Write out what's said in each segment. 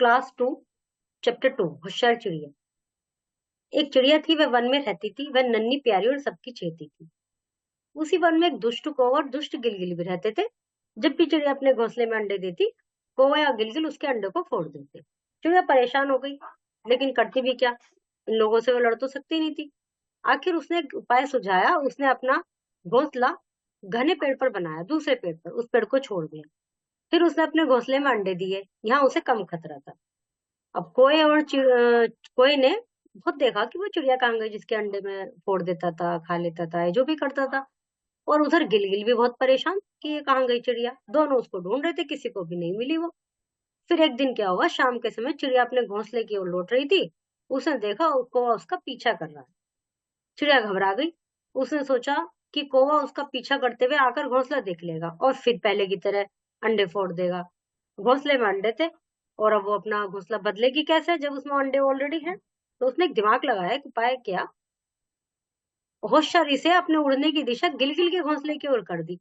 Class 2 chapter 2 होशियार चिड़िया। एक चिड़िया थी, वह वन में रहती थी। वह नन्ही प्यारी और सबकी चहेती थी। उसी वन में एक दुष्ट कौवा और दुष्ट गिलगिल भी रहते थे। जब भी चिड़िया अपने घोंसले में अंडे देती, कौवा या गिलगिल उसके अंडे को फोड़ देते। चिड़िया परेशान हो गई, लेकिन करती भी क्या, इन लोगों से वो लड़ तो सकती नहीं थी। आखिर उसने एक उपाय सुझाया। उसने अपना घोंसला घने पेड़ पर बनाया, दूसरे पेड़ पर। उस पेड़ को छोड़ दिया। फिर उसने अपने घोंसले में अंडे दिए, यहाँ उसे कम खतरा था। अब कोई ने बहुत देखा कि वो चिड़िया कहाँ गई जिसके अंडे में फोड़ देता था, खा लेता था, जो भी करता था। और उधर गिलगिल भी बहुत परेशान कि ये कहाँ गई चिड़िया। दोनों उसको ढूंढ रहे थे, किसी को भी नहीं मिली वो। फिर एक दिन क्या हुआ, शाम के समय चिड़िया अपने घोंसले की ओर लौट रही थी। उसने देखा कौवा उसका पीछा कर रहा है। चिड़िया घबरा गई। उसने सोचा कि कौवा उसका पीछा करते हुए आकर घोंसला देख लेगा और फिर पहले की तरह अंडे फोड़ देगा। घोंसले में अंडे थे, और अब वो अपना घोंसला बदलेगी कैसे जब उसमें अंडे ऑलरेडी हैं। तो उसने एक दिमाग लगाया कि उपाय क्या। होशियारी से अपने उड़ने की दिशा गिलगिल के घोंसले की ओर कर दी।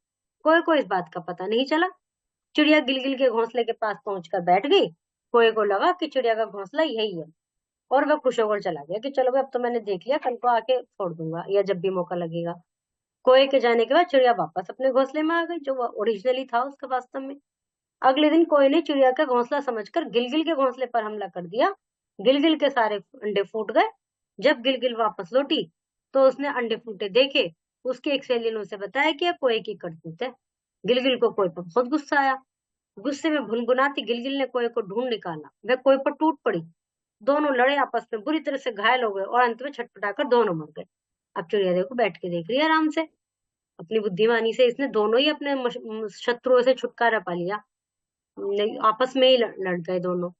कोई को इस बात का पता नहीं चला। चिड़िया गिलगिल के घोंसले के पास पहुंचकर बैठ गई। कोई को लगा कि चिड़िया का घोंसला यही है, और वह खुश होकर चला गया कि चलो भाई, अब तो मैंने देख लिया, कल को आके छोड़ दूंगा या जब भी मौका लगेगा। कोए के जाने के बाद चिड़िया वापस अपने घोंसले में आ गई, जो ओरिजिनली था उसका वास्तव में। अगले दिन कोए ने चिड़िया का घोंसला समझकर गिलगिल के घोंसले पर हमला कर दिया। गिलगिल के सारे अंडे फूट गए। जब गिलगिल वापस लौटी तो उसने अंडे फूटे देखे। उसकी एक सहेली ने उसे बताया कि यह कोए की करतूत है। गिलगिल को कोए पर बहुत गुस्सा आया। गुस्से में भुनभुनाती गिलगिल ने कोए को ढूंढ निकाला। वह कोए पर टूट पड़ी। दोनों लड़े आपस में, बुरी तरह से घायल हो गए और अंत में छटपटाकर दोनों मर गए। अब चिड़िया देखो बैठ के देख रही है आराम से। अपनी बुद्धिमानी से इसने दोनों ही अपने शत्रुओं से छुटकारा पा लिया। नहीं, आपस में ही लड़ गए दोनों।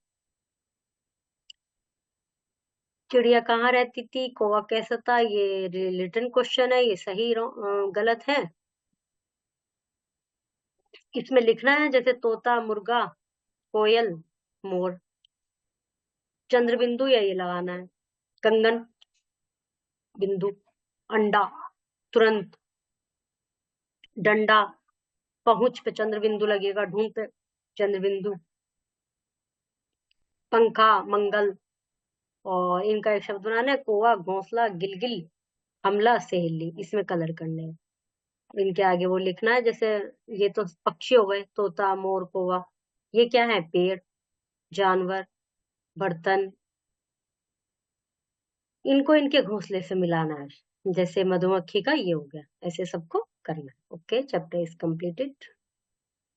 चिड़िया कहाँ रहती थी, कौवा कैसा था, ये रिटन क्वेश्चन है। ये सही गलत है। इसमें लिखना है जैसे तोता, मुर्गा, कोयल, मोर। चंद्र बिंदु या ये लगाना है। कंगन बिंदु, अंडा, तुरंत, डंडा, पहुंच पे चंद्र बिंदु लगेगा, ढूंढ पे चंद्र बिंदु, पंखा, मंगल। और इनका एक शब्द बनाना है, कोवा, घोंसला, गिलगिल, हमला, सहेली। इसमें कलर करने हैं। इनके आगे वो लिखना है जैसे, ये तो पक्षी हो गए, तोता, मोर, कौवा। ये क्या है, पेड़, जानवर, बर्तन। इनको इनके घोंसले से मिलाना है, जैसे मधुमक्खी का ये हो गया। ऐसे सबको करना है। Okay, chapter is completed.